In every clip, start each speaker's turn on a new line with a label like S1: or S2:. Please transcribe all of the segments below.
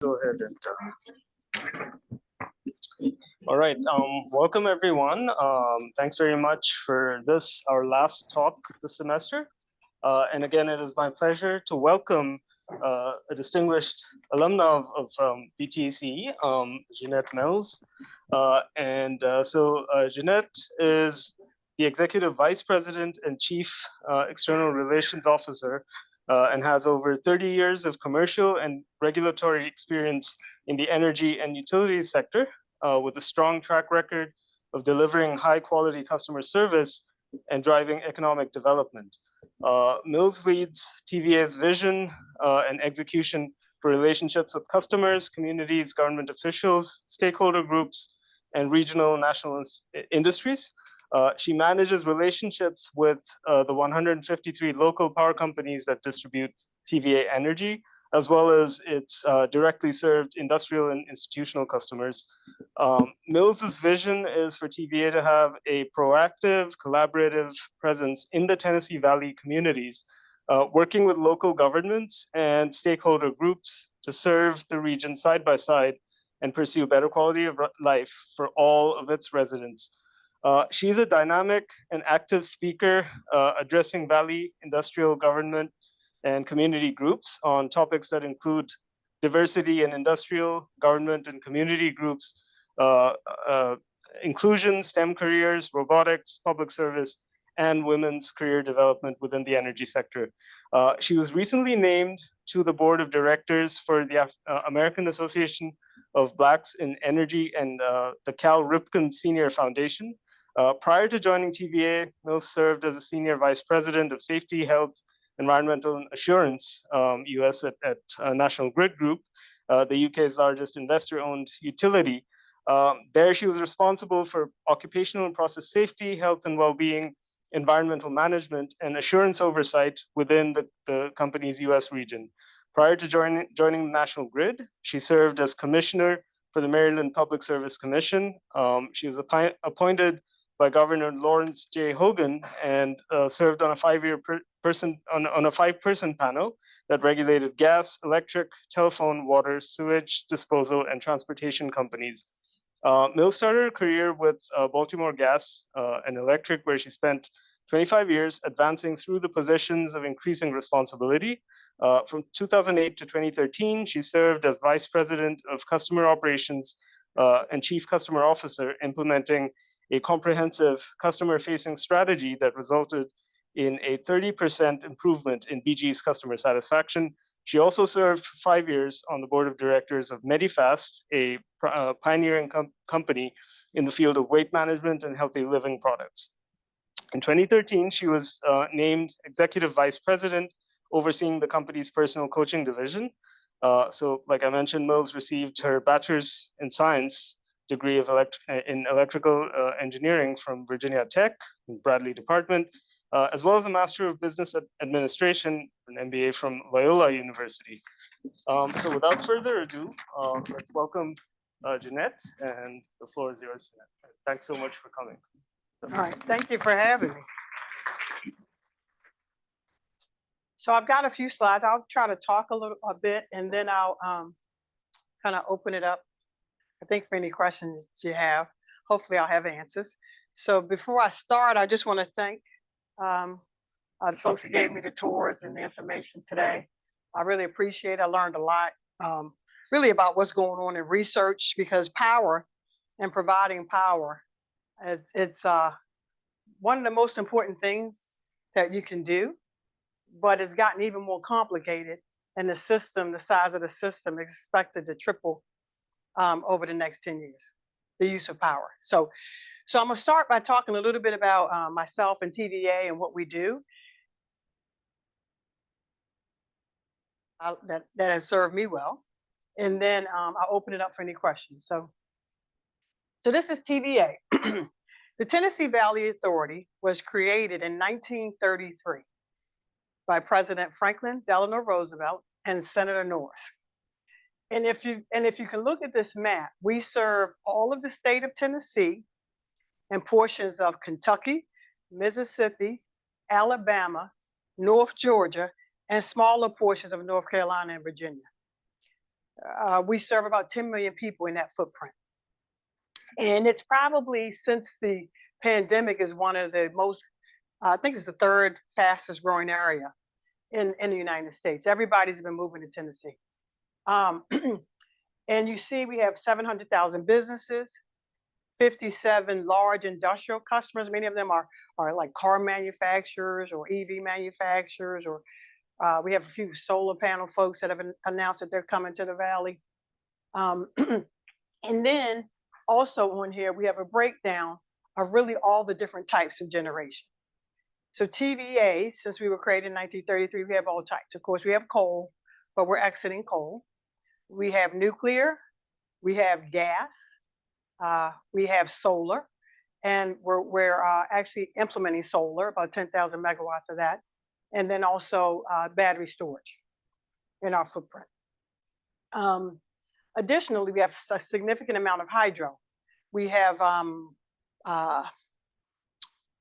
S1: Go ahead and. All right. Welcome everyone. Thanks very much for this, our last talk this semester. And again, it is my pleasure to welcome a distinguished alumna of BTEC, Jeannette Mills. Jeannette is the Executive Vice President and Chief External Relations Officer and has over 30 years of commercial and regulatory experience in the energy and utilities sector, with a strong track record of delivering high quality customer service and driving economic development. Mills leads TVA's vision and execution for relationships with customers, communities, government officials, stakeholder groups, and regional national industries. She manages relationships with the 153 local power companies that distribute TVA energy, as well as its directly served industrial and institutional customers. Mills's vision is for TVA to have a proactive, collaborative presence in the Tennessee Valley communities, working with local governments and stakeholder groups to serve the region side by side and pursue better quality of life for all of its residents. She's a dynamic and active speaker addressing Valley industrial government and community groups on topics that include diversity in industrial, government, and community groups, inclusion, STEM careers, robotics, public service, and women's career development within the energy sector. She was recently named to the board of directors for the American Association of Blacks in Energy and the Cal Ripken Senior Foundation. Prior to joining TVA, Mills served as a senior vice president of safety, health, environmental assurance, US at National Grid Group, the UK's largest investor-owned utility. There she was responsible for occupational and process safety, health and well-being, environmental management, and assurance oversight within the company's US region. Prior to joining National Grid, she served as commissioner for the Maryland Public Service Commission. She was appointed by Governor Lawrence J. Hogan and served on a five-person panel that regulated gas, electric, telephone, water, sewage disposal, and transportation companies. Mills started her career with Baltimore Gas and Electric, where she spent 25 years advancing through the positions of increasing responsibility. From 2008 to 2013, she served as Vice President of Customer Operations and Chief Customer Officer, implementing a comprehensive customer-facing strategy that resulted in a 30% improvement in BG's customer satisfaction. She also served for 5 years on the board of directors of Medifast, a pioneering company in the field of weight management and healthy living products. In 2013, she was named executive vice president, overseeing the company's personal coaching division. So like I mentioned, Mills received her bachelor's in science degree in electrical engineering from Virginia Tech, Bradley Department, as well as a Master of Business Administration, an MBA from Loyola University. So without further ado, let's welcome Jeannette, and the floor is yours, Jeannette. Thanks so much for coming.
S2: All right, thank you for having me. So I've got a few slides. I'll try to talk a bit, and then I'll kind of open it up, I think, for any questions you have. Hopefully I'll have answers. So before I start, I just want to thank the folks who gave me the tours and the information today. I really appreciate it. I learned a lot, really about what's going on in research, because power and providing power, it's one of the most important things that you can do, but it's gotten even more complicated, and the size of the system is expected to triple over the next 10 years, the use of power. So I'm gonna start by talking a little bit about myself and TVA and what we do. That has served me well. And then I'll open it up for any questions. So this is TVA. The Tennessee Valley Authority was created in 1933 by President Franklin Delano Roosevelt and Senator Norris. And if you can look at this map, we serve all of the state of Tennessee and portions of Kentucky, Mississippi, Alabama, North Georgia, and smaller portions of North Carolina and Virginia. We serve about 10 million people in that footprint. And it's probably, since the pandemic, is one of the most, I think it's the third fastest growing area in the United States. Everybody's been moving to Tennessee. Um, and you see we have 700,000 businesses, 57 large industrial customers. Many of them are like car manufacturers or EV manufacturers, or we have a few solar panel folks that have announced that they're coming to the Valley. Um, and then also on here, we have a breakdown of really all the different types of generation. So TVA, since we were created in 1933, we have all types. Of course, we have coal, but we're exiting coal. We have nuclear, we have gas, we have solar, and we're actually implementing solar, about 10,000 megawatts of that, and then also battery storage in our footprint. Additionally, we have a significant amount of hydro. We have about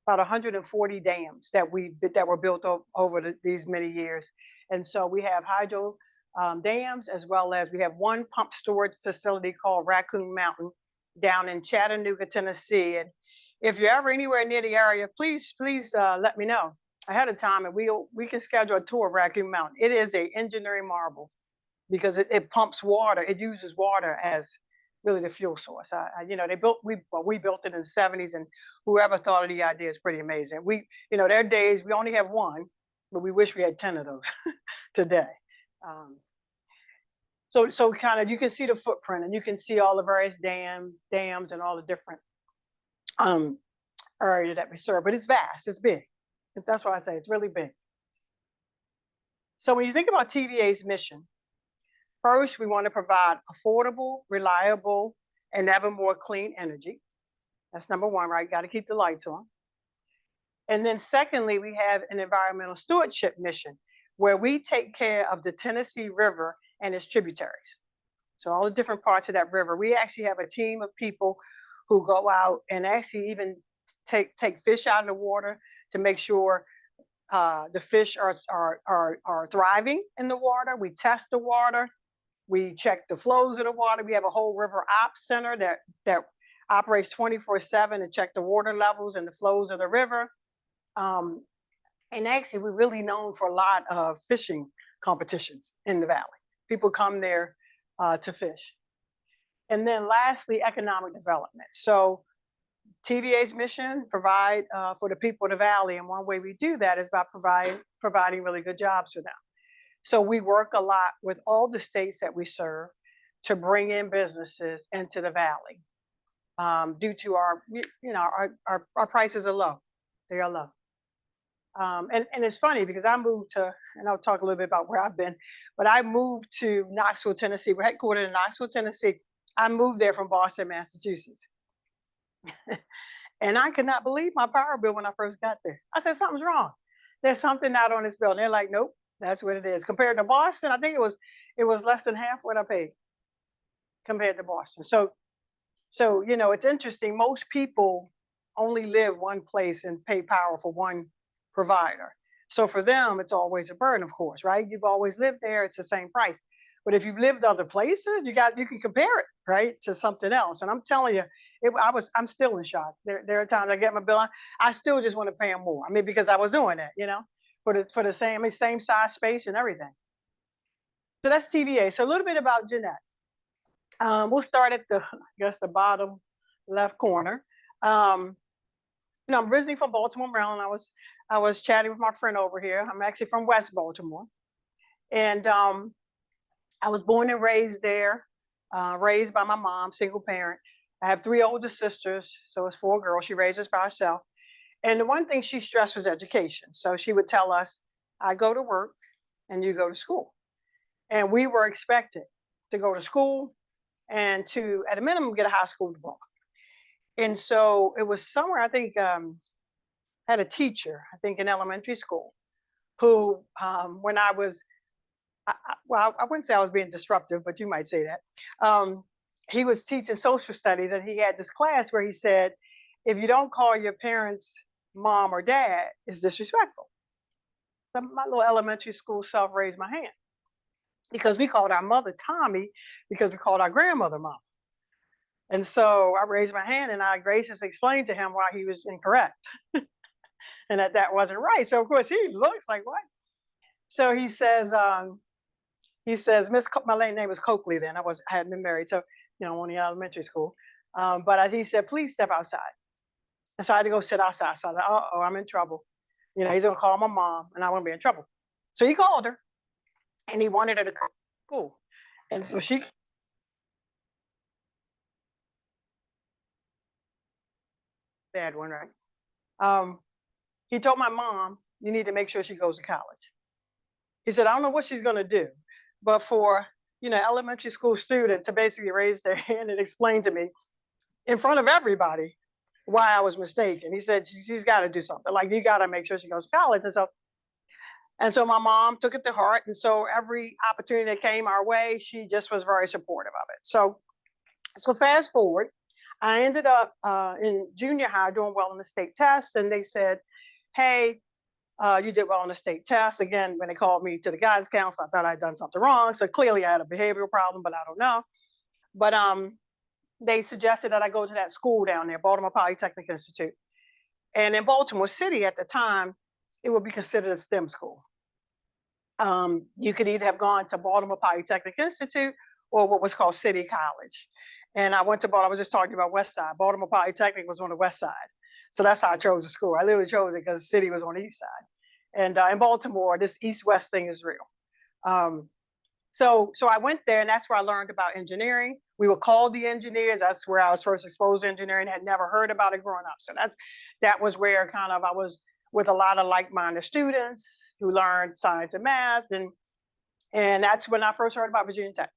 S2: 140 dams that were built over these many years, and so we have hydro dams, as well as we have one pump storage facility called Raccoon Mountain down in Chattanooga, Tennessee. And if you're ever anywhere near the area, please let me know ahead of time, and we can schedule a tour of Raccoon Mountain. It is a engineering marvel because it pumps water. It uses water as really the fuel source. You know, we built it in the 70s, and whoever thought of the idea is pretty amazing. You know, there are days we only have one, but we wish we had 10 of those today. So kind of, you can see the footprint, and you can see all the various dams and all the different area that we serve, but it's vast, it's big. That's why I say it's really big. So when you think about TVA's mission, first, we want to provide affordable, reliable, and ever more clean energy. That's number one, right? Got to keep the lights on. And then secondly, we have an environmental stewardship mission where we take care of the Tennessee River and its tributaries. So all the different parts of that river. We actually have a team of people who go out and actually even take fish out of the water to make sure the fish are thriving in the water. We test the water. We check the flows of the water. We have a whole river ops center that operates 24/7 to check the water levels and the flows of the river. And actually, we're really known for a lot of fishing competitions in the Valley. People come there to fish. And then lastly, economic development. So TVA's mission, provide for the people of the Valley. And one way we do that is by providing really good jobs for them. So we work a lot with all the states that we serve to bring in businesses into the Valley. Due to our prices are low. They are low. And it's funny because I moved to, and I'll talk a little bit about where I've been, but I moved to Knoxville, Tennessee. We're headquartered in Knoxville, Tennessee. I moved there from Boston, Massachusetts. And I could not believe my power bill when I first got there. I said, something's wrong. There's something not on this bill. And they're like, nope, that's what it is. Compared to Boston, I think it was less than half what I paid compared to Boston. So you know, it's interesting. Most people only live one place and pay power for one provider. So for them, it's always a burden, of course, right? You've always lived there, it's the same price. But if you've lived other places, you can compare it, right, to something else. And I'm telling you, I'm still in shock. There are times I get my bill, I still just want to pay them more. I mean, because I was doing that, you know, for the same size space and everything. So that's TVA. So a little bit about Jeannette. We'll start at the bottom left corner. You know, I'm originally from Baltimore, Maryland. I was chatting with my friend over here. I'm actually from West Baltimore, and I was born and raised there, raised by my mom, single parent. I have 3 older sisters, so it's 4 girls. She raised us by herself. And the one thing she stressed was education. So she would tell us, I go to work and you go to school. And we were expected to go to school and to, at a minimum, get a high school diploma. And so it was somewhere, I think, had a teacher, I think in elementary school, who, when I was, well, I wouldn't say I was being disruptive, but you might say that. He was teaching social studies, and he had this class where he said, if you don't call your parents mom or dad, it's disrespectful. So my little elementary school self raised my hand. because we called our mother Tommy because we called our grandmother Mom. And so I raised my hand and I graciously explained to him why he was incorrect and that wasn't right. So of course he looks like, what? So he says, my name was Coakley then. I hadn't been married, so only elementary school. But he said, please step outside. And so I had to go sit outside. So I was like, oh, I'm in trouble. He's gonna call my mom and I'm gonna be in trouble. So he called her and he wanted her to come to school. And so she bad one, right? He told my mom, you need to make sure she goes to college. He said, I don't know what she's gonna do, but for elementary school student to basically raise their hand and explain to me in front of everybody why I was mistaken. He said, she's got to do something. Like, you got to make sure she goes to college. And so my mom took it to heart. And so every opportunity that came our way, she just was very supportive of it. So fast forward, I ended up in junior high doing well in the state test. And they said, hey, you did well on the state test. Again, when they called me to the guidance counselor, I thought I'd done something wrong. So clearly I had a behavioral problem, but I don't know. But they suggested that I go to that school down there, Baltimore Polytechnic Institute. And in Baltimore City at the time, it would be considered a STEM school. You could either have gone to Baltimore Polytechnic Institute or what was called City College. And I went to Baltimore, I was just talking about West Side. Baltimore Polytechnic was on the West Side. So that's how I chose the school. I literally chose it because the city was on the East Side. And in Baltimore, this East-West thing is real. So I went there and that's where I learned about engineering. We were called the engineers. That's where I was first exposed to engineering. Had never heard about it growing up. So that was where kind of I was with a lot of like-minded students who learned science and math. And that's when I first heard about Virginia Tech.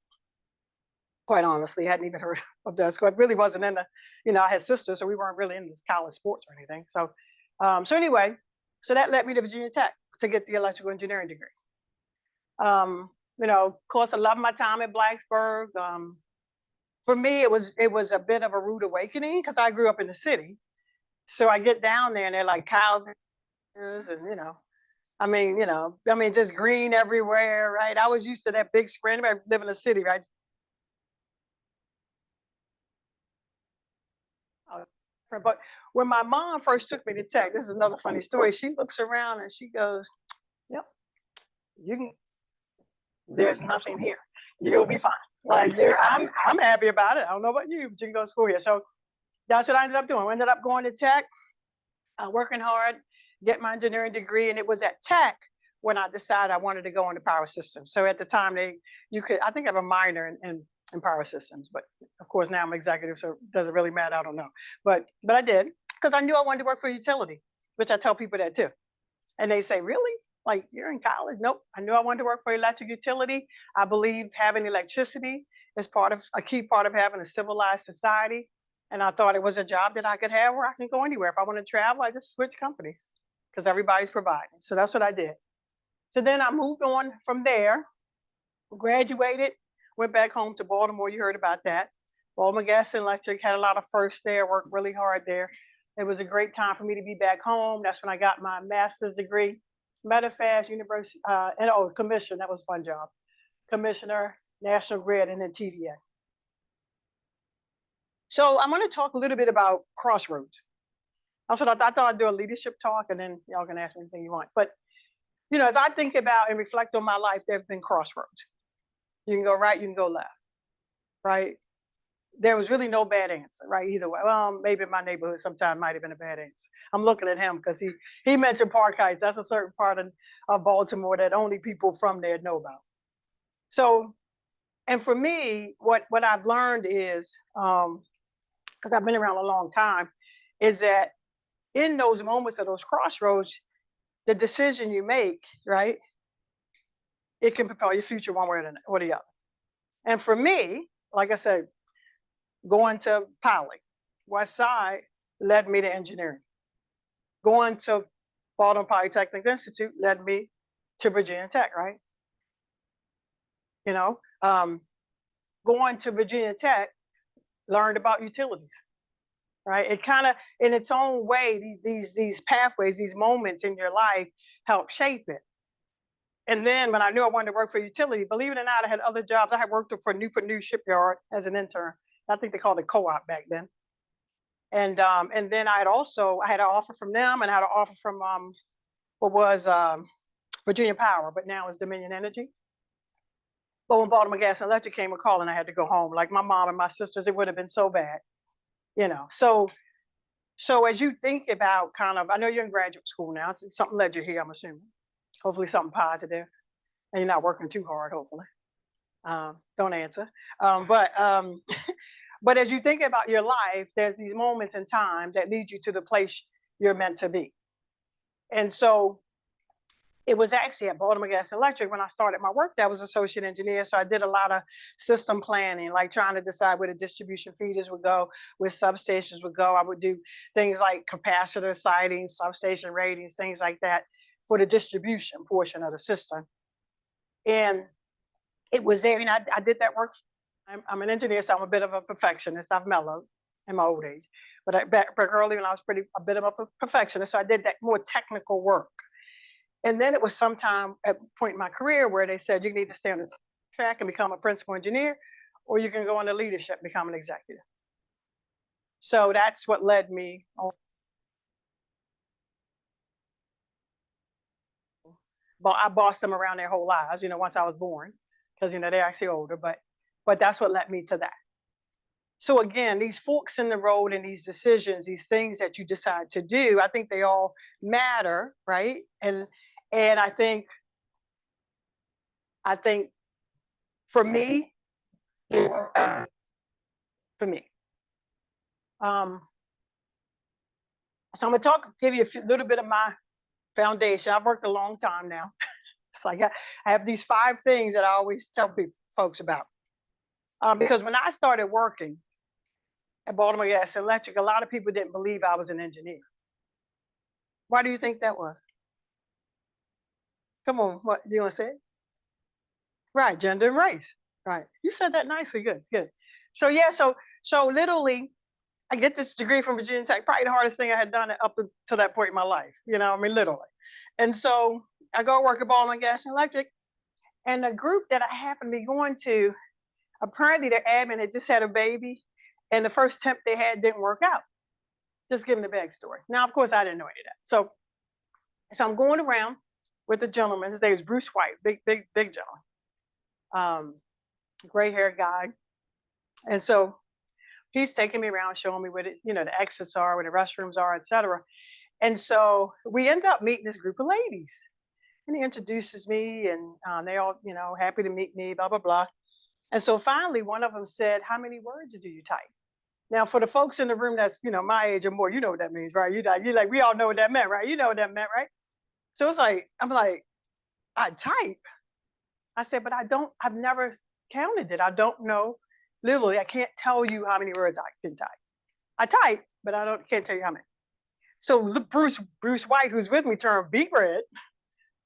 S2: Quite honestly, I hadn't even heard of that school. I really wasn't in I had sisters, so we weren't really in college sports or anything. So anyway, so that led me to Virginia Tech to get the electrical engineering degree. Of course, I love my time at Blacksburg. For me, it was a bit of a rude awakening because I grew up in the city. So I get down there and they're like cows and just green everywhere, right? I was used to that big screen. I live in the city, right? But when my mom first took me to Tech, this is another funny story. She looks around and she goes, "Yep, there's nothing here. You'll be fine. Like I'm happy about it. I don't know about you, but you can go to school here." So that's what I ended up doing. I ended up going to Tech, working hard, get my engineering degree, and it was at Tech when I decided I wanted to go into power systems. So at the time, I think I have a minor in power systems, but of course now I'm executive, so does it really matter? I don't know, but I did because I knew I wanted to work for utility, which I tell people that too, and they say, "Really? Like you're in college?" Nope. I knew I wanted to work for electric utility. I believe having electricity is a key part of having a civilized society. And I thought it was a job that I could have where I can go anywhere. If I want to travel, I just switch companies because everybody's providing. So that's what I did. So then I moved on from there, graduated, went back home to Baltimore. You heard about that. Baltimore Gas and Electric, had a lot of firsts there, worked really hard there. It was a great time for me to be back home. That's when I got my master's degree. Medifast University, commission, that was a fun job. Commissioner, National Grid, and then TVA. So I'm going to talk a little bit about crossroads. I thought I'd do a leadership talk, and then y'all can ask me anything you want. But as I think about and reflect on my life, there have been crossroads. You can go right, you can go left, right? There was really no bad answer, right? Either way. Well, maybe in my neighborhood sometime might have been a bad answer. I'm looking at him because he mentioned Park Heights. That's a certain part of Baltimore that only people from there know about. So, and for me, what I've learned is, because I've been around a long time, is that in those moments of those crossroads, the decision you make, right, it can propel your future one way or the other. And for me, like I said, going to Poly, West Side led me to engineering. Going to Baltimore Polytechnic Institute led me to Virginia Tech, right? Going to Virginia Tech, learned about utilities, right? It kind of, in its own way, these pathways, these moments in your life help shape it. And then when I knew I wanted to work for utility, believe it or not, I had other jobs. I had worked for Newport News Shipyard as an intern. I think they called it co-op back then. And then I had an offer from them, and I had an offer from what was Virginia Power, but now it's Dominion Energy. But when Baltimore Gas and Electric came a call, and I had to go home, like my mom and my sisters, it would have been so bad, you know. So as you think about kind of, I know you're in graduate school now. Something led you here, I'm assuming. Hopefully something positive, and you're not working too hard. Hopefully, don't answer. But as you think about your life, there's these moments in time that lead you to the place you're meant to be. And so it was actually at Baltimore Gas and Electric when I started my work. That was associate engineer. So I did a lot of system planning, like trying to decide where the distribution feeders would go, where substations would go. I would do things like capacitor siting, substation ratings, things like that for the distribution portion of the system. And it was there, and I did that work. I'm an engineer, so I'm a bit of a perfectionist. I've mellowed in my old age, but back early when I was a bit of a perfectionist, so I did that more technical work. And then it was sometime at a point in my career where they said you need to stay on the track and become a principal engineer, or you can go into leadership, become an executive. So that's what led me on. But I bossed them around their whole lives, you know, once I was born, because you know they're actually older, but that's what led me to that. So again, these forks in the road and these decisions, these things that you decide to do, I think they all matter, right? And I think for me, so I'm gonna give you a little bit of my foundation. I've worked a long time now. It's like I have these 5 things that I always tell folks about. Because when I started working at Baltimore Gas and Electric, a lot of people didn't believe I was an engineer. Why do you think that was? Come on, what do you want to say? Right, gender and race. Right, you said that nicely. Good, good. So yeah, so literally, I get this degree from Virginia Tech, probably the hardest thing I had done up to that point in my life. You know, I mean, literally. And so I go work at Baltimore Gas and Electric, and the group that I happened to be going to, apparently their admin had just had a baby, and the first temp they had didn't work out. Just giving the backstory. Now, of course, I didn't know any of that. So I'm going around with the gentleman. His name is Bruce White, big gentleman, gray-haired guy. And so he's taking me around, showing me where the exits are, where the restrooms are, et cetera. And so we end up meeting this group of ladies. And he introduces me, and they all, happy to meet me, blah, blah, blah. And so finally, one of them said, "How many words do you type?" Now, for the folks in the room that's, my age or more, you know what that means, right? You're like, we all know what that meant, right? You know what that meant, right? So it's like, I'm like, I type. I said, but I've never counted it. I don't know. Literally, I can't tell you how many words I can type. I type, but can't tell you how many. So Bruce White, who's with me, turned beet red.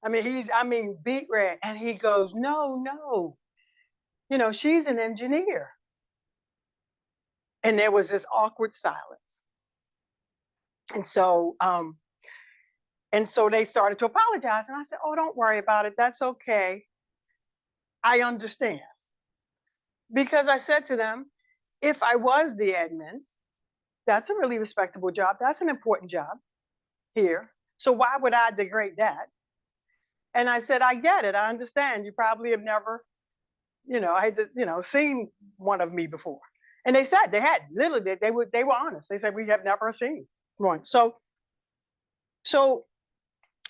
S2: Beet red. And he goes, no. She's an engineer. And there was this awkward silence. And so they started to apologize. And I said, "Oh, don't worry about it. That's okay. I understand." Because I said to them, if I was the admin, that's a really respectable job. That's an important job here. So why would I degrade that? And I said, I get it. I understand. You probably have never, seen one of me before. And they said they had literally, they were honest. They said, we have never seen one. So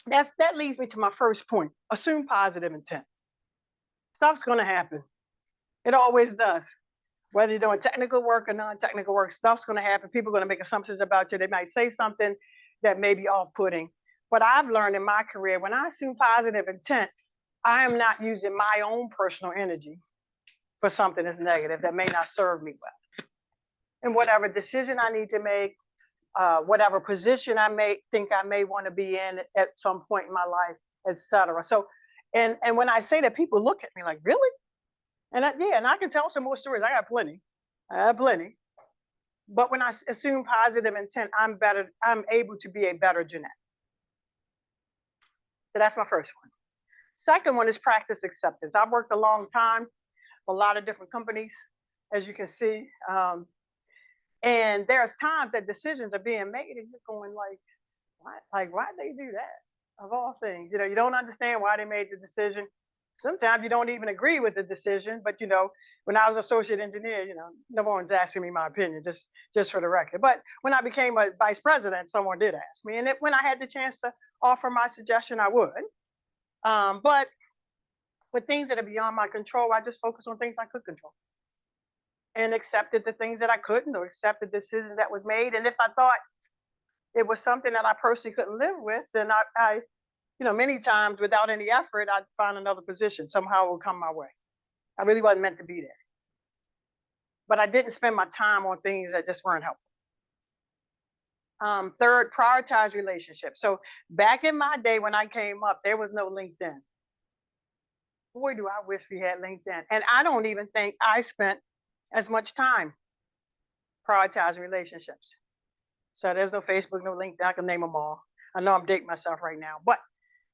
S2: that leads me to my first point. Assume positive intent. Stuff's going to happen. It always does. Whether you're doing technical work or non-technical work, stuff's going to happen. People are going to make assumptions about you. They might say something that may be off-putting. But I've learned in my career, when I assume positive intent, I am not using my own personal energy for something that's negative that may not serve me well. And whatever decision I need to make, whatever position I may want to be in at some point in my life, et cetera. So, and when I say that, people look at me like, really? And I can tell some more stories. I have plenty. But when I assume positive intent, I'm able to be a better Jeannette. So that's my first one. Second one is practice acceptance. I've worked a long time for a lot of different companies, as you can see. And there's times that decisions are being made and you're going like, why'd they do that? Of all things, you don't understand why they made the decision. Sometimes you don't even agree with the decision, but when I was associate engineer, no one's asking me my opinion, just for the record. But when I became a vice president, someone did ask me, and when I had the chance to offer my suggestion, I would. But with things that are beyond my control, I just focus on things I could control, and accepted the things that I couldn't, or accepted decisions that was made. And if I thought it was something that I personally couldn't live with, then I many times without any effort, I'd find another position. Somehow it would come my way. I really wasn't meant to be there. But I didn't spend my time on things that just weren't helpful. Third, prioritize relationships. So back in my day when I came up, there was no LinkedIn. Boy, do I wish we had LinkedIn. And I don't even think I spent as much time prioritizing relationships. So there's no Facebook, no LinkedIn. I can name them all. I know I'm dating myself right now, but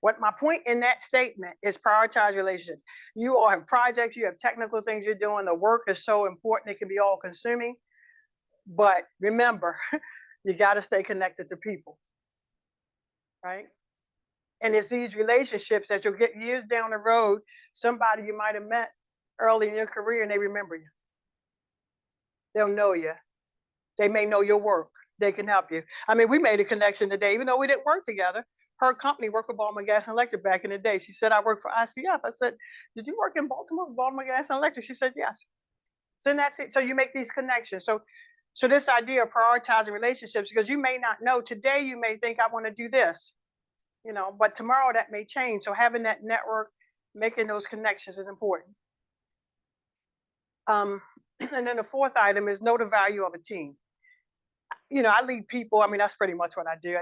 S2: what my point in that statement is prioritize relationships. You all have projects, you have technical things you're doing. The work is so important. It can be all consuming, but remember, you got to stay connected to people, right? And it's these relationships that you'll get years down the road, somebody you might've met early in your career and they remember you. They'll know you. They may know your work. They can help you. I mean, we made a connection today, even though we didn't work together. Her company worked for Baltimore Gas and Electric back in the day. She said, I work for ICF. I said, did you work in Baltimore, Baltimore Gas and Electric? She said, yes. So that's it. So you make these connections. So this idea of prioritizing relationships, because you may not know, today you may think I want to do this, but tomorrow that may change. So having that network, making those connections is important. And then the fourth item is know the value of a team. I lead people. I mean, that's pretty much what I do.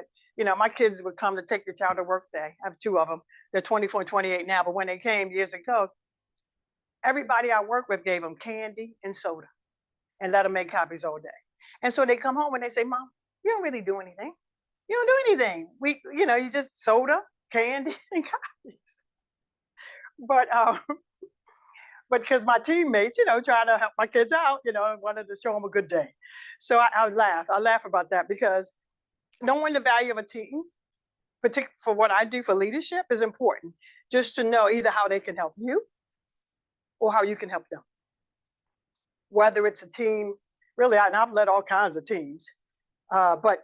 S2: My kids would come to take the child to work day. I have two of them. They're 24 and 28 now, but when they came years ago, everybody I work with gave them candy and soda and let them make copies all day. And so they come home and they say, Mom, you don't really do anything. You don't do anything. You just soda, candy, and copies. But because my teammates, trying to help my kids out, wanted to show them a good day. So I laugh about that, because knowing the value of a team, particularly for what I do for leadership, is important. Just to know either how they can help you or how you can help them. Whether it's a team, really, I've led all kinds of teams, but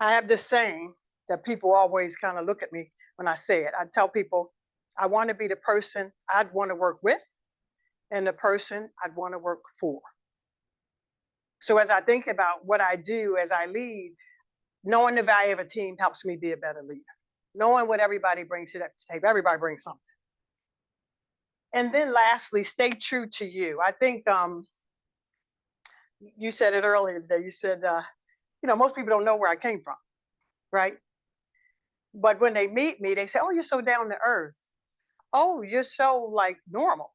S2: I have this saying that people always kind of look at me when I say it. I tell people, I want to be the person I'd want to work with and the person I'd want to work for. So as I think about what I do as I lead, knowing the value of a team helps me be a better leader. Knowing what everybody brings to that table, everybody brings something. And then lastly, stay true to you. I think you said it earlier today. You said, most people don't know where I came from, right? But when they meet me, they say, oh, you're so down to earth. Oh, you're so like normal,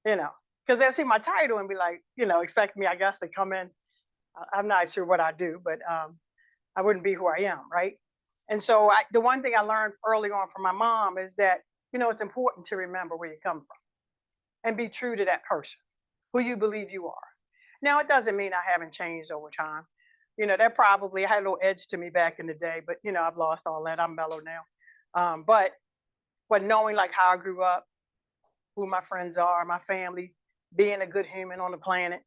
S2: because they'll see my title and be like, expect me, I guess, to come in. I'm not sure what I do, but I wouldn't be who I am, right? And so the one thing I learned early on from my mom is that, it's important to remember where you come from and be true to that person, who you believe you are. Now, it doesn't mean I haven't changed over time. I had a little edge to me back in the day, but, I've lost all that. I'm mellow now. But knowing like how I grew up, who my friends are, my family, being a good human on the planet,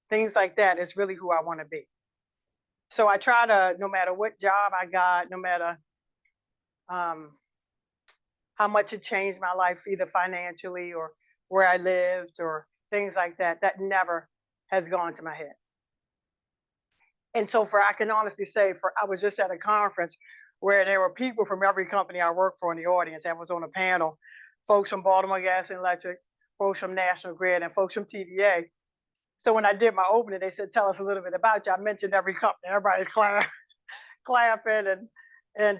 S2: things like that is really who I want to be. So I try to, no matter what job I got, no matter how much it changed my life, either financially or where I lived or things like that, that never has gone to my head. And so I can honestly say, I was just at a conference where there were people from every company I worked for in the audience. I was on a panel, folks from Baltimore Gas and Electric, folks from National Grid, and folks from TVA. So when I did my opening, they said, tell us a little bit about you. I mentioned every company. Everybody's clapping. And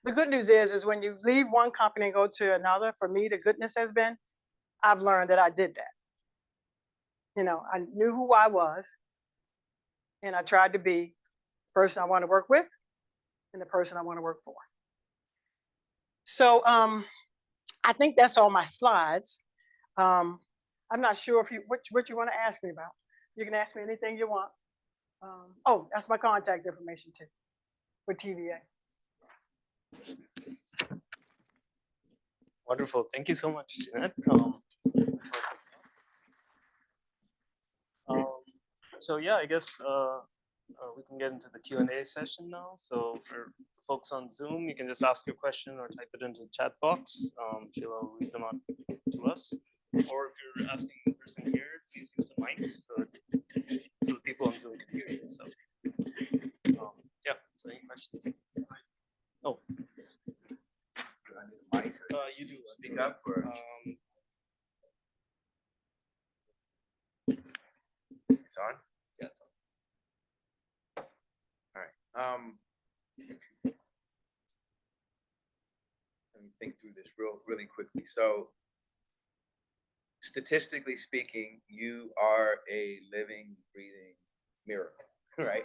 S2: the good news is when you leave one company and go to another, for me, the goodness has been, I've learned that I did that. I knew who I was, and I tried to be the person I want to work with and the person I want to work for. So I think that's all my slides. I'm not sure if what you want to ask me about. You can ask me anything you want. Oh, that's my contact information too for TVA.
S1: Wonderful. Thank you so much, Jeanette. So yeah, I guess we can get into the Q&A session now. So for the folks on Zoom, you can just ask your question or type it into the chat box. Sheila will read them out to us. Or if you're asking the person here, please use the mics so the people on Zoom can hear you. So yeah, so any questions? Oh.
S3: Do I need a mic?
S1: You do.
S3: Speak up or? It's on?
S1: Yeah, it's on.
S3: All right. Let me think through this really quickly. So statistically speaking, you are a living, breathing miracle, right?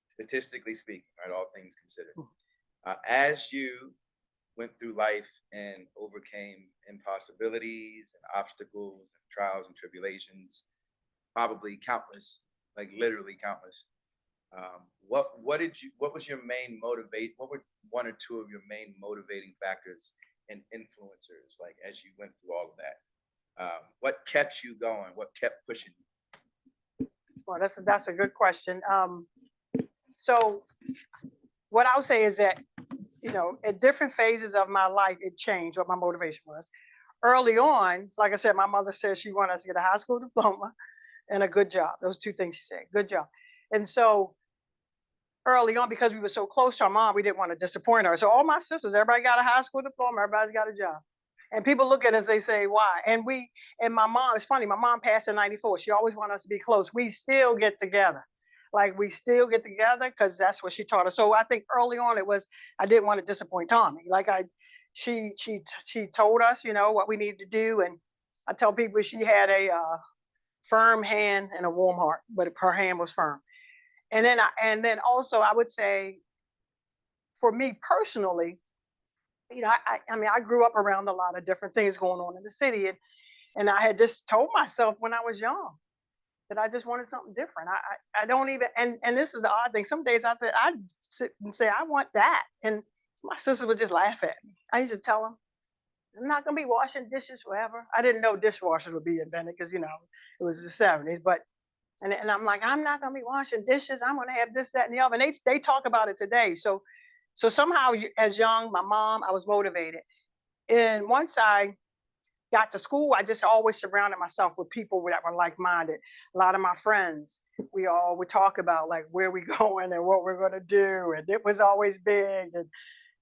S3: Statistically speaking, right? All things considered. As you went through life and overcame impossibilities and obstacles and trials and tribulations, probably countless, like literally countless. What was your main motivate? What were one or two of your main motivating factors and influencers, like as you went through all of that? What kept you going? What kept pushing you?
S2: Well, that's a good question. So what I'll say is that, you know, at different phases of my life, it changed what my motivation was. Early on, like I said, my mother said she wanted us to get a high school diploma and a good job. Those two things she said, good job. And so early on, because we were so close to our mom, we didn't want to disappoint her. So all my sisters, everybody got a high school diploma, everybody's got a job. And people look at us, they say, why? And my mom, it's funny, my mom passed in 94. She always wanted us to be close. We still get together. Like we still get together because that's what she taught us. So I think early on it was, I didn't want to disappoint Tommy. Like she told us, you know, what we needed to do. And I tell people she had a firm hand and a warm heart, but her hand was firm. And then also I would say, for me personally, you know, I mean, I grew up around a lot of different things going on in the city, and I had just told myself when I was young that I just wanted something different. I don't even, and this is the odd thing. Some days I'd sit and say I want that, and my sister would just laugh at me. I used to tell them, I'm not gonna be washing dishes forever. I didn't know dishwashers would be invented because, you know, it was the 70s, but. And I'm like, I'm not gonna be washing dishes. I'm gonna have this, that, and the other. And they talk about it today. So somehow, as young, my mom, I was motivated. And once I got to school, I just always surrounded myself with people that were like-minded. A lot of my friends, we all would talk about like where we going and what we're gonna do. And it was always big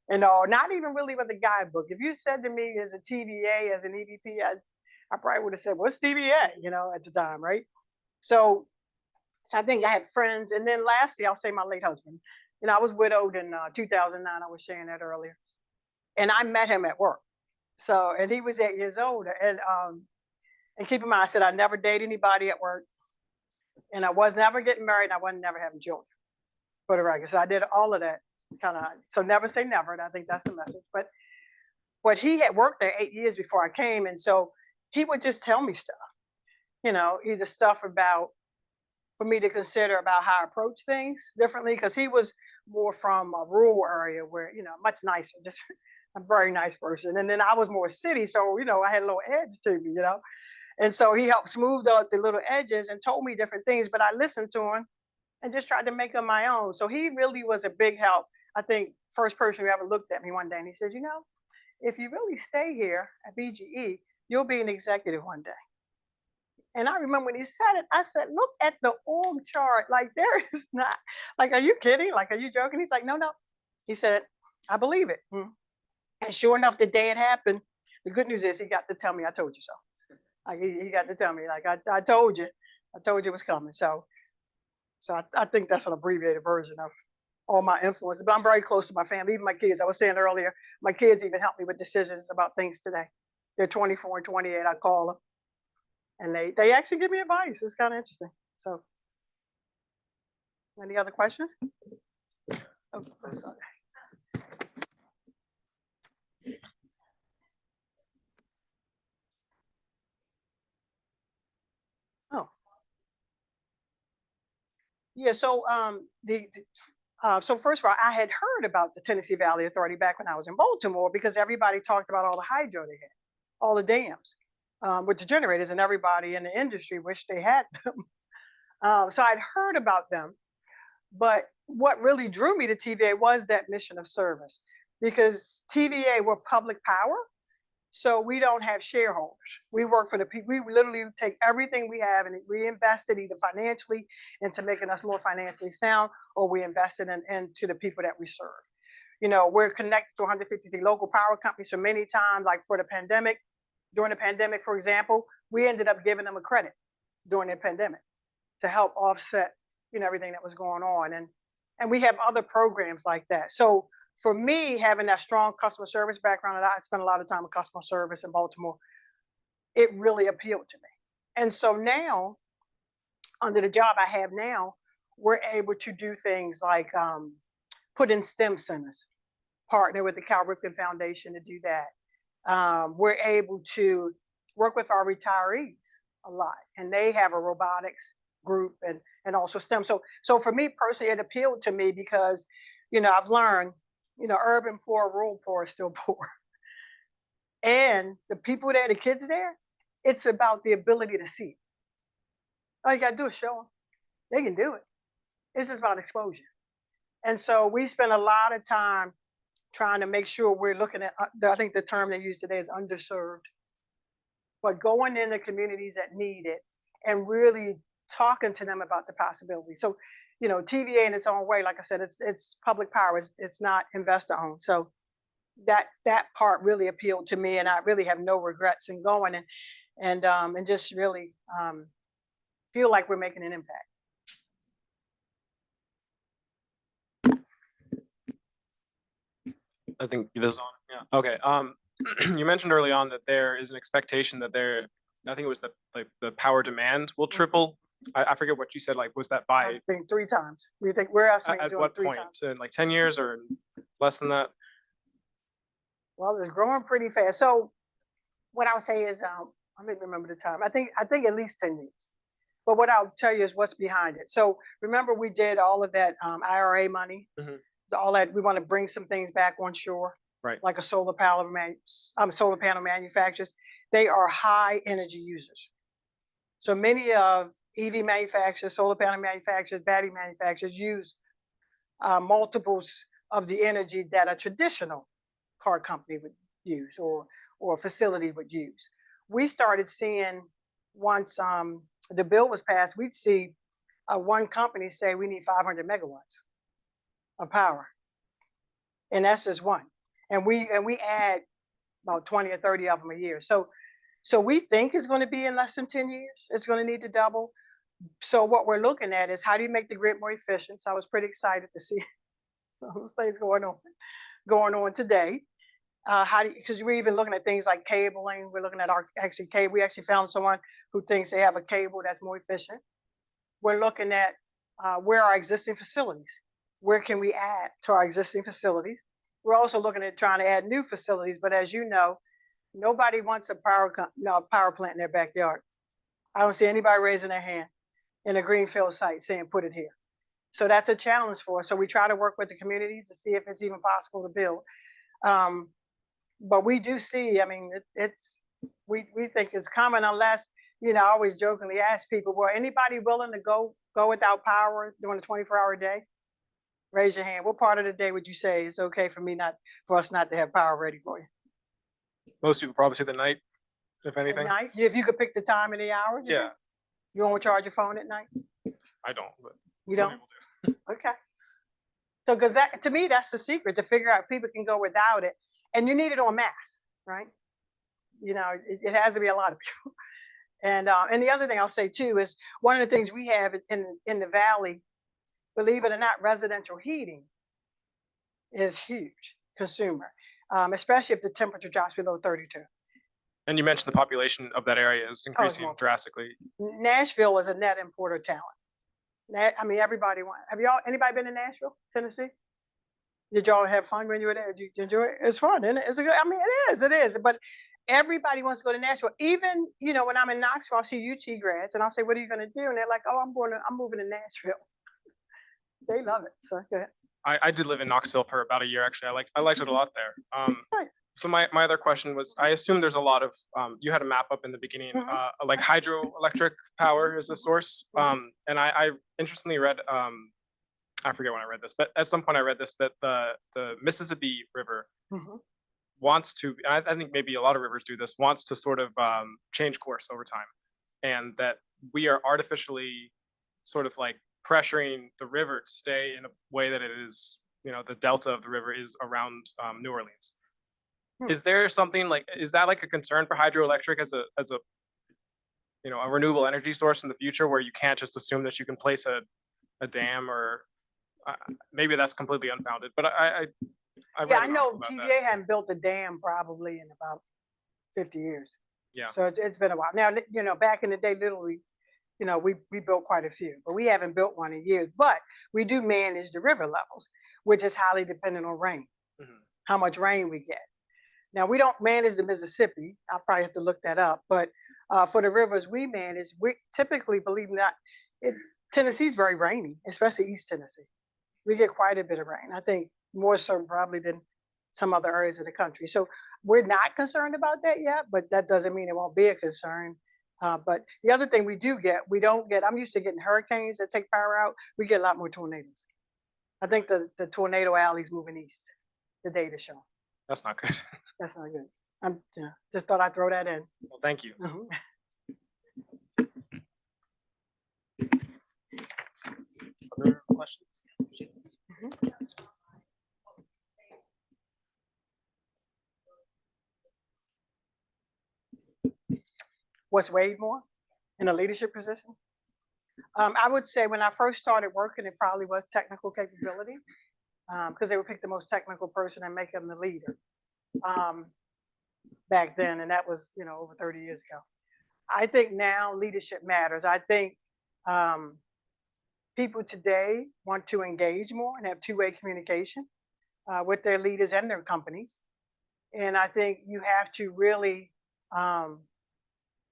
S2: and all, not even really with a guidebook. If you said to me as a TVA, as an EVP, I probably would have said, what's TVA, you know, at the time, right? So I think I had friends. And then lastly, I'll say my late husband. You know, I was widowed in 2009. I was sharing that earlier. And I met him at work. So, and he was 8 years older. And keep in mind, I said I never dated anybody at work. And I was never getting married. And I wasn't never having children. For the record. So I did all of that kind of, so never say never. And I think that's the message. But he had worked there 8 years before I came. And so he would just tell me stuff, you know, either stuff about, for me to consider about how I approach things differently, because he was more from a rural area where, you know, much nicer, just a very nice person. And then I was more city. So, you know, I had a little edge to me, you know. And so he helped smooth out the little edges and told me different things, but I listened to him and just tried to make them my own. So he really was a big help. I think first person who ever looked at me one day and he said, you know, if you really stay here at BGE, you'll be an executive one day. And I remember when he said it, I said, look at the org chart. Like, there is not, like, are you kidding? Like, are you joking? He's like, no, no. He said, I believe it. And sure enough, the day it happened, the good news is he got to tell me, I told you so. Like, he got to tell me, like, I told you it was coming. So I think that's an abbreviated version of all my influence. But I'm very close to my family, even my kids. I was saying earlier, my kids even help me with decisions about things today. They're 24 and 28. I call them. And they actually give me advice. It's kind of interesting. So, any other questions? Oh, sorry. Yeah, so so first of all, I had heard about the Tennessee Valley Authority back when I was in Baltimore because everybody talked about all the hydro they had, all the dams with the generators, and everybody in the industry wished they had them. So I'd heard about them, but what really drew me to TVA was that mission of service, because TVA were public power. So we don't have shareholders. We work for the people. We literally take everything we have and reinvest it either financially into making us more financially sound, or we invest it into the people that we serve. You know, we're connected to 153 local power companies. So many times, like for the pandemic, during the pandemic, for example, we ended up giving them a credit during the pandemic to help offset, you know, everything that was going on. And we have other programs like that. So for me, having that strong customer service background, and I spent a lot of time in customer service in Baltimore, it really appealed to me. And so now, under the job I have now, we're able to do things like put in STEM centers, partner with the Cal Ripken Foundation to do that. We're able to work with our retirees a lot, and they have a robotics group and also STEM. So for me personally, it appealed to me because, you know, I've learned, you know, urban poor, rural poor is still poor. And the people there, the kids there, it's about the ability to see. All you gotta do is show them. They can do it. It's just about exposure. And so we spend a lot of time trying to make sure we're looking at, I think the term they use today is underserved, but going in the communities that need it and really talking to them about the possibility. So, you know, TVA in its own way, like I said, it's public power. It's not investor owned. So that part really appealed to me, and I really have no regrets in going and just really feel like we're making an impact.
S4: I think this is on. Yeah. Okay. You mentioned early on that there is an expectation that I think it was the power demand will triple. I forget what you said. Like, was that by?
S2: I think 3 times. We think we're estimating
S4: at
S2: doing
S4: what
S2: 3
S4: point?
S2: times.
S4: So in like 10 years or less than that?
S2: Well, it's growing pretty fast. So what I'll say is, I don't remember the time. I think at least 10 years. But what I'll tell you is what's behind it. So remember, we did all of that IRA money, all that. We want to bring some things back on shore,
S4: right?
S2: Like a solar panel manufacturers. They are high energy users. So many of EV manufacturers, solar panel manufacturers, battery manufacturers use multiples of the energy that a traditional car company would use or a facility would use. We started seeing, once the bill was passed, we'd see one company say we need 500 megawatts of power, and that's just one. And we add about 20 or 30 of them a year. So we think it's going to be in less than 10 years. It's going to need to double. So what we're looking at is how do you make the grid more efficient? So I was pretty excited to see those things going on today. Because we're even looking at things like cabling. We're looking at cable. We actually found someone who thinks they have a cable that's more efficient. We're looking at where our existing facilities, where can we add to our existing facilities? We're also looking at trying to add new facilities, but as you know, nobody wants a power plant in their backyard. I don't see anybody raising their hand in a greenfield site saying put it here. So that's a challenge for us. So we try to work with the communities to see if it's even possible to build. But we do see, I mean, we think it's coming, unless, you know, I always jokingly ask people, well, anybody willing to go without power during a 24-hour day? Raise your hand. What part of the day would you say it's okay for us not to have power ready for you?
S4: Most people probably say the night, if anything.
S2: At night? If you could pick the time and the hours?
S4: Yeah.
S2: You won't charge your phone at night?
S4: I don't, but
S2: you
S4: some
S2: don't?
S4: people do.
S2: Okay. So, because that, to me, that's the secret, to figure out if people can go without it. And you need it en masse, right? You know, it has to be a lot of people. And the other thing I'll say too is one of the things we have in the Valley, believe it or not, residential heating is huge consumer, especially if the temperature drops below 32.
S4: And you mentioned the population of that area is increasing drastically.
S2: Nashville is a net importer talent. I mean, everybody wants. Anybody been to Nashville, Tennessee? Did y'all have fun when you were there? Did you enjoy it? It's fun, isn't it? It's a good, I mean, it is. But everybody wants to go to Nashville. Even, you know, when I'm in Knoxville, I'll see UT grads and I'll say, what are you going to do? And they're like, oh, I'm moving to Nashville. They love it. So good.
S4: I did live in Knoxville for about a year, actually. I liked it a lot there.
S2: Nice.
S4: So my other question was, I assume there's a lot of, you had a map up in the beginning, like hydroelectric power is a source. And I interestingly read, I forget when I read this, but at some point I read this, that the Mississippi River wants to, and I think maybe a lot of rivers do this, wants to sort of change course over time. And that we are artificially sort of like pressuring the river to stay in a way that it is, you know, the delta of the river is around New Orleans. Is there something like, is that like a concern for hydroelectric as a, you know, a renewable energy source in the future, where you can't just assume that you can place a dam, or maybe that's completely unfounded, but I
S2: know TVA hadn't built a dam probably in about 50 years.
S4: Yeah.
S2: So it's been a while. Now, you know, back in the day, literally, you know, we built quite a few, but we haven't built one in years. But we do manage the river levels, which is highly dependent on rain, how much rain we get. Now, we don't manage the Mississippi. I'll probably have to look that up. But for the rivers we manage, we typically, believe it or not, Tennessee's very rainy, especially East Tennessee. We get quite a bit of rain. I think more so probably than some other areas of the country. So we're not concerned about that yet, but that doesn't mean it won't be a concern. But the other thing we do get, we don't get, I'm used to getting hurricanes that take power out. We get a lot more tornadoes. I think the tornado alley's moving east, the data show.
S4: That's not good.
S2: That's not good. I'm just thought I'd throw that in.
S4: Well, thank you.
S1: Other questions?
S2: What's weighed more in a leadership position? I would say when I first started working, it probably was technical capability, because they would pick the most technical person and make them the leader back then. And that was, you know, over 30 years ago. I think now leadership matters. I think people today want to engage more and have two-way communication with their leaders and their companies. And I think you have to really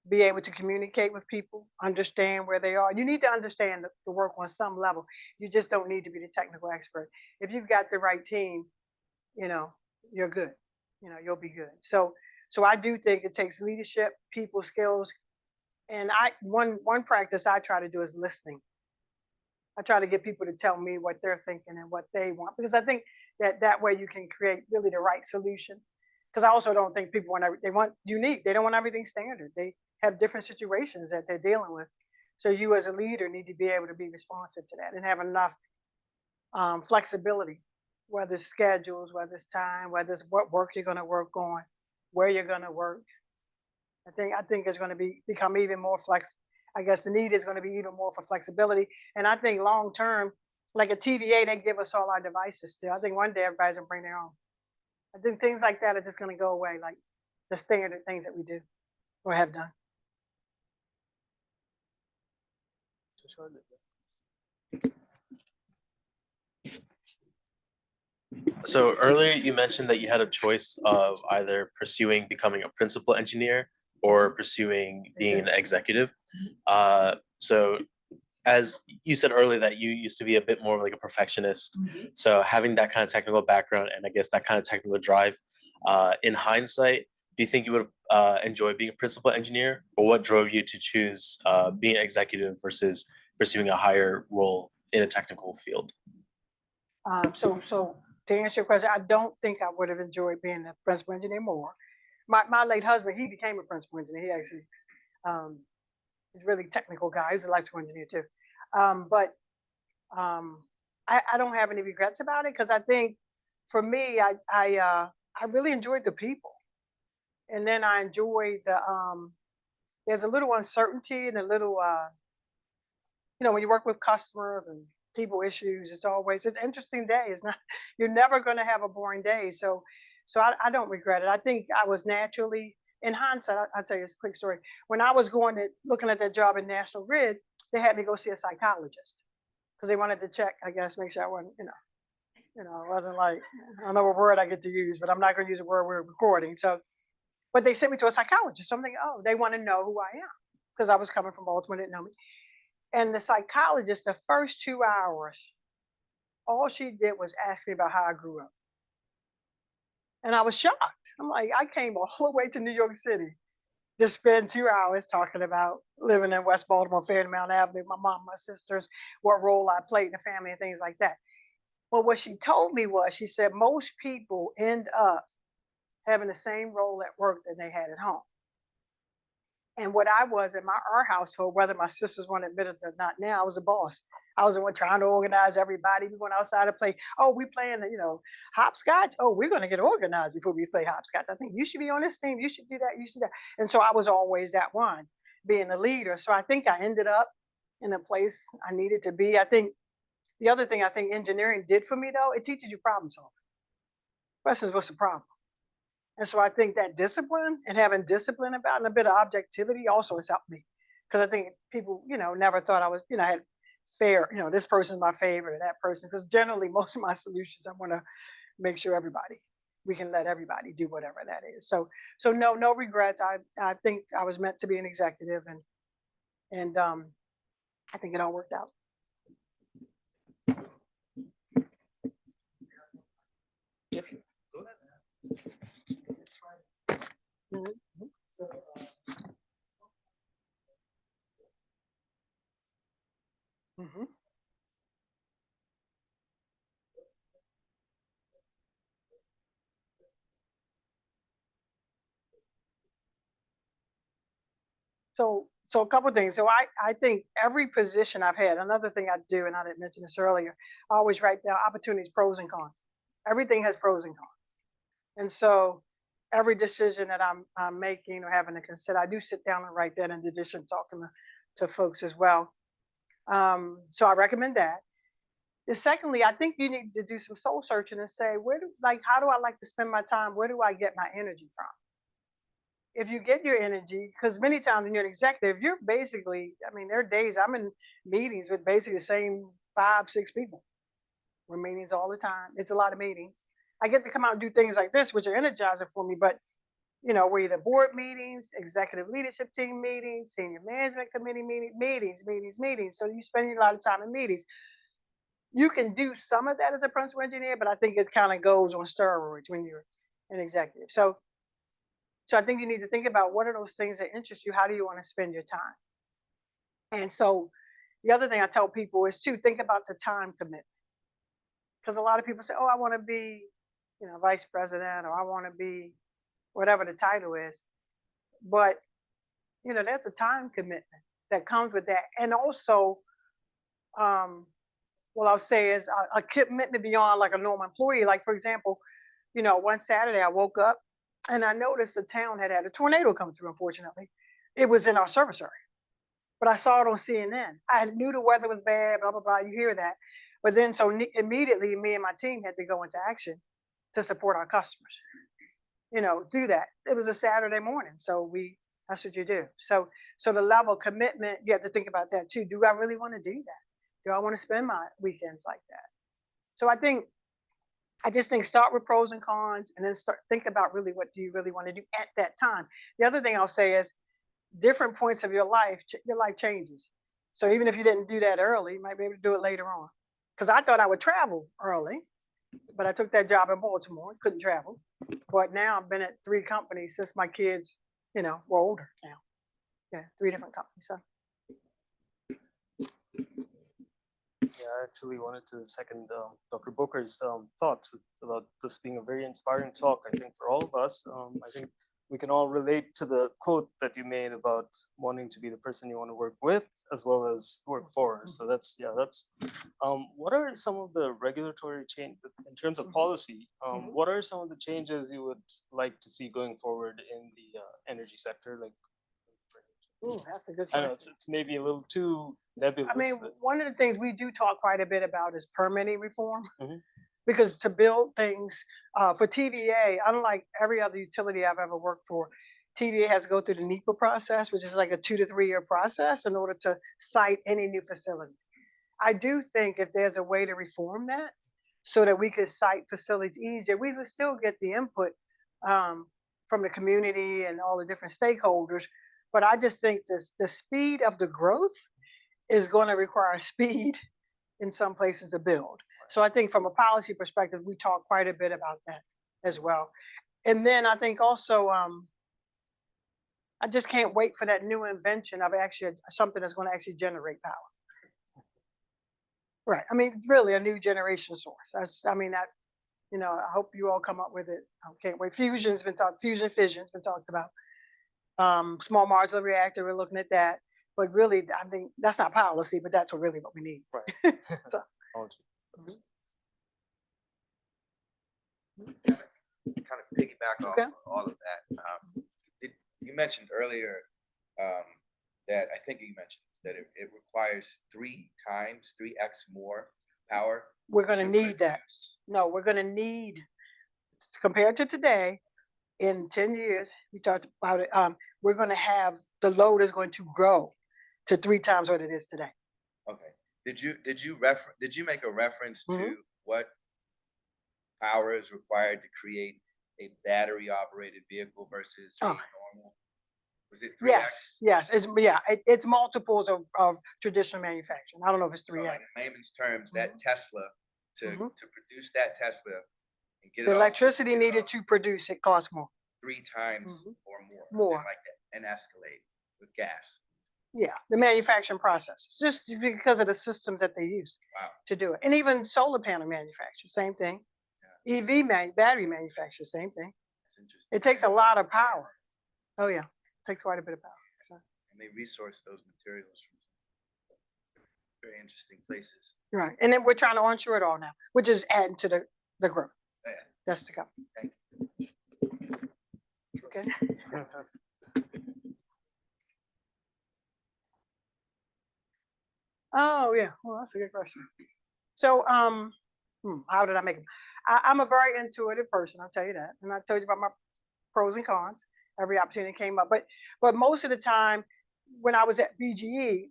S2: be able to communicate with people, understand where they are. You need to understand the work on some level. You just don't need to be the technical expert. If you've got the right team, you know, you're good. You know, you'll be good. So I do think it takes leadership, people skills. And one practice I try to do is listening. I try to get people to tell me what they're thinking and what they want, because I think that way you can create really the right solution. Because I also don't think people want unique. They don't want everything standard. They have different situations that they're dealing with. So you as a leader need to be able to be responsive to that and have enough flexibility, whether it's schedules, whether it's time, whether it's what work you're going to work on, where you're going to work. I think it's going to become even more I guess the need is going to be even more for flexibility. And I think long term, like a TVA, they give us all our devices still. I think one day everybody's going to bring their own. I think things like that are just going to go away, like the standard things that we do or have done.
S5: So earlier you mentioned that you had a choice of either pursuing becoming a principal engineer or pursuing being an executive. So as you said earlier that you used to be a bit more like a perfectionist. So having that kind of technical background and I guess that kind of technical drive, in hindsight, do you think you would enjoy being a principal engineer, or what drove you to choose being an executive versus pursuing a higher role in a technical field?
S2: So to answer your question, I don't think I would have enjoyed being a principal engineer more. My late husband, he became a principal engineer. He actually, he's a really technical guy. He's an electrical engineer too. But I don't have any regrets about it, because I think for me, I really enjoyed the people. And then I enjoyed there's a little uncertainty and a little, you know, when you work with customers and people issues, it's an interesting day. It's not, you're never going to have a boring day. So I don't regret it. I think I was naturally, in hindsight, I'll tell you a quick story. When I was looking at that job in National Grid, they had me go see a psychologist because they wanted to check, I guess, make sure I wasn't, it wasn't like, I don't know what word I get to use, but I'm not going to use a word we're recording. So, but they sent me to a psychologist. So I'm thinking, oh, they want to know who I am, because I was coming from Baltimore, didn't know me. And the psychologist, the first 2 hours, all she did was ask me about how I grew up. And I was shocked. I'm like, I came all the way to New York City to spend 2 hours talking about living in West Baltimore, Fairmount Avenue, my mom, my sisters, what role I played in the family and things like that. But what she told me was, she said, most people end up having the same role at work that they had at home. And what I was in our household, whether my sisters want to admit it or not now, I was a boss. I was the one trying to organize everybody. We went outside to play. Oh, we playing, hopscotch. Oh, we're going to get organized before we play hopscotch. I think you should be on this team. You should do that. You should do that. And so I was always that one, being the leader. So I think I ended up in a place I needed to be. I think the other thing I think engineering did for me, though, it teaches you problem solving. Question is, what's the problem? And so I think that discipline and having discipline about and a bit of objectivity also has helped me. Because I think people, never thought I was, had fair, this person's my favorite or that person. Because generally, most of my solutions, I want to make sure we can let everybody do whatever that is. So no regrets. I think I was meant to be an executive, and I think it all worked out. Mm-hmm. So a couple of things. So I think every position I've had, another thing I do, and I didn't mention this earlier, I always write down opportunities, pros and cons. Everything has pros and cons. And so every decision that I'm making or having to consider, I do sit down and write that in addition to talking to folks as well. So I recommend that. Secondly, I think you need to do some soul searching and say, how do I like to spend my time? Where do I get my energy from? If you get your energy, because many times when you're an executive, you're basically, there are days I'm in meetings with basically the same 5, 6 people. We're meetings all the time. It's a lot of meetings. I get to come out and do things like this, which are energizing for me, but we're either board meetings, executive leadership team meetings, senior management committee meetings. So you spend a lot of time in meetings. You can do some of that as a principal engineer, but I think it kind of goes on steroids when you're an executive. So I think you need to think about what are those things that interest you? How do you want to spend your time? And so the other thing I tell people is to think about the time commitment. Because a lot of people say, oh, I want to be, vice president, or I want to be whatever the title is. But, that's a time commitment that comes with that. And also, what I'll say is a commitment beyond like a normal employee. Like, for example, one Saturday I woke up and I noticed the town had a tornado come through, unfortunately. It was in our service area. But I saw it on CNN. I knew the weather was bad, blah, blah, blah. You hear that. But then immediately me and my team had to go into action to support our customers. Do that. It was a Saturday morning. So that's what you do. So the level of commitment, you have to think about that too. Do I really want to do that? Do I want to spend my weekends like that? So I just think start with pros and cons and then think about really what do you really want to do at that time. The other thing I'll say is different points of your life changes. So even if you didn't do that early, you might be able to do it later on. Because I thought I would travel early, but I took that job in Baltimore, couldn't travel. But now I've been at 3 companies since my kids, were older now. Yeah, 3 different companies. So.
S1: Yeah, I actually wanted to second Dr. Booker's thoughts about this being a very inspiring talk, I think, for all of us. I think we can all relate to the quote that you made about wanting to be the person you want to work with as well as work for. So that's what are some of the regulatory change in terms of policy? What are some of the changes you would like to see going forward in the energy sector? Like,
S2: ooh, that's a good
S1: I
S2: question.
S1: know it's maybe a little too nebulous.
S2: One of the things we do talk quite a bit about is permitting reform.
S1: Mhm.
S2: Because to build things for TVA, unlike every other utility I've ever worked for, TVA has to go through the NEPA process, which is like a 2 to 3 year process in order to site any new facilities. I do think if there's a way to reform that so that we could site facilities easier, we would still get the input from the community and all the different stakeholders. But I just think the speed of the growth is going to require speed in some places to build. So I think from a policy perspective, we talk quite a bit about that as well. And then I think also, I just can't wait for that new invention of actually something that's going to actually generate power. Right. I mean, really a new generation source. I mean, that, I hope you all come up with it. I can't wait. Fusion's been talked, fission's been talked about. Small modular reactor, we're looking at that. But really, I think that's not policy, but that's really what we need.
S1: Right.
S2: So,
S3: Kind of piggyback off
S2: Okay.
S3: of all of that. You mentioned earlier that I think you mentioned that it requires 3x more power.
S2: we're going to need that.
S3: produce.
S2: No, we're going to need, compared to today, in 10 years, we talked about it, we're going to have, the load is going to grow to 3 times what it is today.
S3: Okay. Did you make a reference to
S2: Mhm.
S3: what power is required to create a battery operated vehicle versus a
S2: Oh.
S3: normal? Was it 3x?
S2: Yes, it's multiples of traditional manufacturing. I don't know if it's
S3: So
S2: 3x.
S3: like in layman's terms, that Tesla to
S2: Mhm.
S3: produce that Tesla and get
S2: The
S3: it off-
S2: electricity
S3: get it
S2: needed
S3: off
S2: to produce it costs more.
S3: 3 times
S2: Mhm.
S3: or more.
S2: More.
S3: And like an Escalade with gas.
S2: Yeah, the manufacturing process, just because of the systems that they use
S3: Wow.
S2: to do it. And even solar panel manufacture, same thing. Battery manufacture, same thing.
S3: That's interesting.
S2: It takes a lot of power. Oh yeah, it takes quite a bit of power. So,
S3: And they resource those materials from very interesting places.
S2: right, and then we're trying to onshore it all now, which is adding to the growth.
S3: Yeah.
S2: That's to come.
S3: Thank
S2: Okay. Oh yeah, well that's a good question. So how did I make it? I'm a very intuitive person, I'll tell you that. And I told you about my pros and cons. Every opportunity came up, but most of the time when I was at BGE,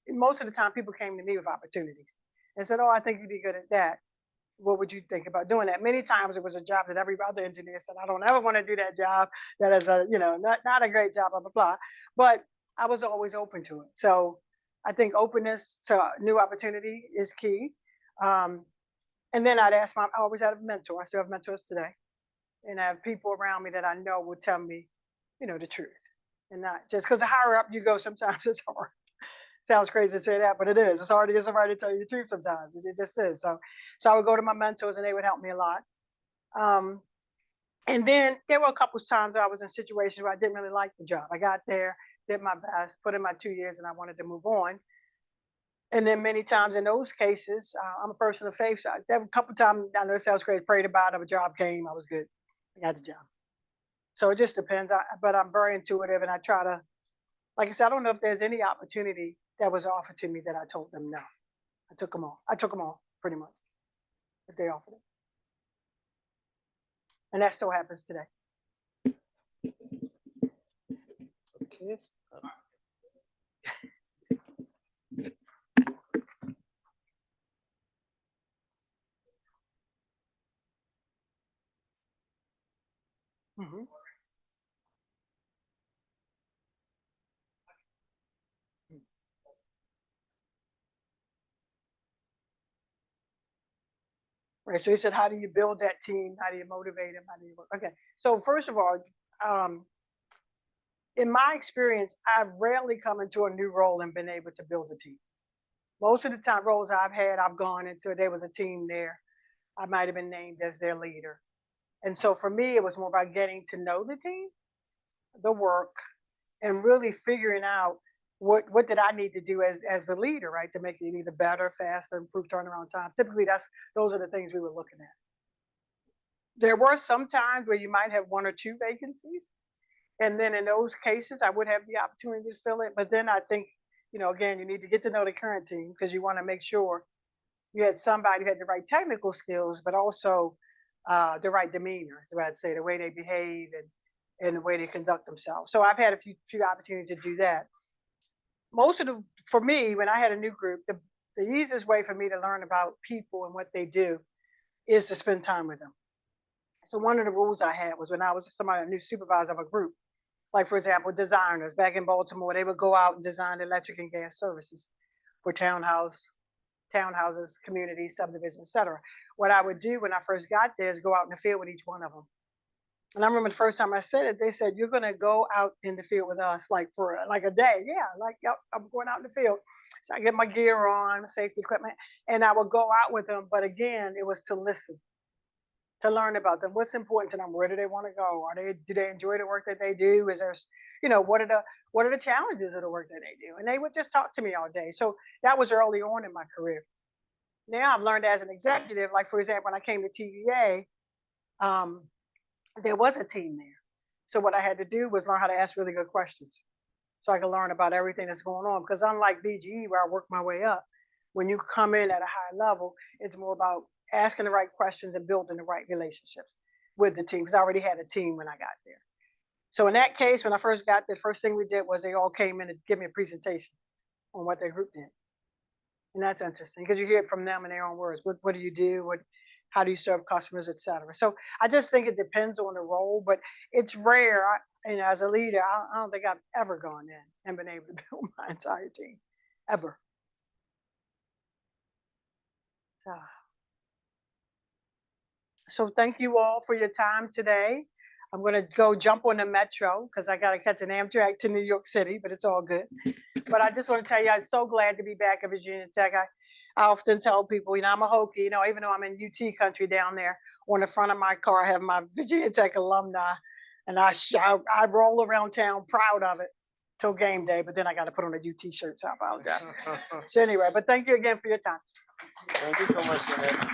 S2: most of the time people came to me with opportunities and said, "Oh, I think you'd be good at that. What would you think about doing that?" Many times it was a job that every other engineer said, "I don't ever want to do that job. That is not a great job, blah, blah, blah." But I was always open to it. So I think openness to new opportunity is key. And then I always had a mentor. I still have mentors today. And I have people around me that I know will tell me, the truth. And not just because the higher up you go, sometimes it's hard. Sounds crazy to say that, but it is. It's hard to get somebody to tell you the truth sometimes. It just is. So I would go to my mentors and they would help me a lot. And then there were a couple of times I was in situations where I didn't really like the job. I got there, did my best, put in my 2 years, and I wanted to move on. And then many times in those cases, I'm a person of faith. So there were a couple of times, I know it sounds crazy, prayed about it, a job came, I was good. I got the job. So it just depends. But I'm very intuitive and I try to, like I said, I don't know if there's any opportunity that was offered to me that I told them no. I took them all. Pretty much, if they offered it. And that still happens today.
S1: Okay.
S2: Mhm. Right. So he said, how do you build that team? How do you motivate them? How do you work? Okay. So first of all, in my experience, I've rarely come into a new role and been able to build a team. Most of the time roles I've had, I've gone into, there was a team there. I might have been named as their leader. And so for me, it was more about getting to know the team, the work, and really figuring out what did I need to do as the leader, right, to make it either better, faster, improve turnaround time. Typically, those are the things we were looking at. There were some times where you might have 1 or 2 vacancies, and then in those cases, I would have the opportunity to fill it. But then I think, again, you need to get to know the current team because you want to make sure you had somebody who had the right technical skills, but also the right demeanor, is what I'd say, the way they behave and the way they conduct themselves. So I've had a few opportunities to do that. For me, when I had a new group, the easiest way for me to learn about people and what they do is to spend time with them. So one of the rules I had was when I was a new supervisor of a group, like for example, designers back in Baltimore, they would go out and design electric and gas services for townhouse, townhouses, communities, subdivisions, et cetera. What I would do when I first got there is go out in the field with each one of them. And I remember the first time I said it, they said, "You're gonna go out in the field with us like for like a day." Yeah, like, yep, I'm going out in the field. So I get my gear on, safety equipment, and I would go out with them. But again, it was to listen, to learn about them. What's important to them? Where do they want to go? Do they enjoy the work that they do? Is there, what are the challenges of the work that they do? And they would just talk to me all day. So that was early on in my career. Now I've learned as an executive, like for example, when I came to TVA, there was a team there. So what I had to do was learn how to ask really good questions so I could learn about everything that's going on. Because unlike BGE, where I worked my way up, when you come in at a high level, it's more about asking the right questions and building the right relationships with the team. Because I already had a team when I got there. So in that case, when I first got there, the first thing we did was they all came in and give me a presentation on what their group did. And that's interesting because you hear it from them in their own words. What do you do? How do you serve customers, et cetera? So I just think it depends on the role, but it's rare. As a leader, I don't think I've ever gone in and been able to build my entire team, ever. So thank you all for your time today. I'm going to go jump on the metro because I got to catch an Amtrak to New York City, but it's all good. But I just want to tell you, I'm so glad to be back at Virginia Tech. I often tell people, I'm a Hokie, even though I'm in UT country down there, on the front of my car, I have my Virginia Tech alumni, and I roll around town proud of it till game day, but then I got to put on a UT shirt, so I apologize. So anyway, but thank you again for your time.
S1: Thank you so much, Jeannette.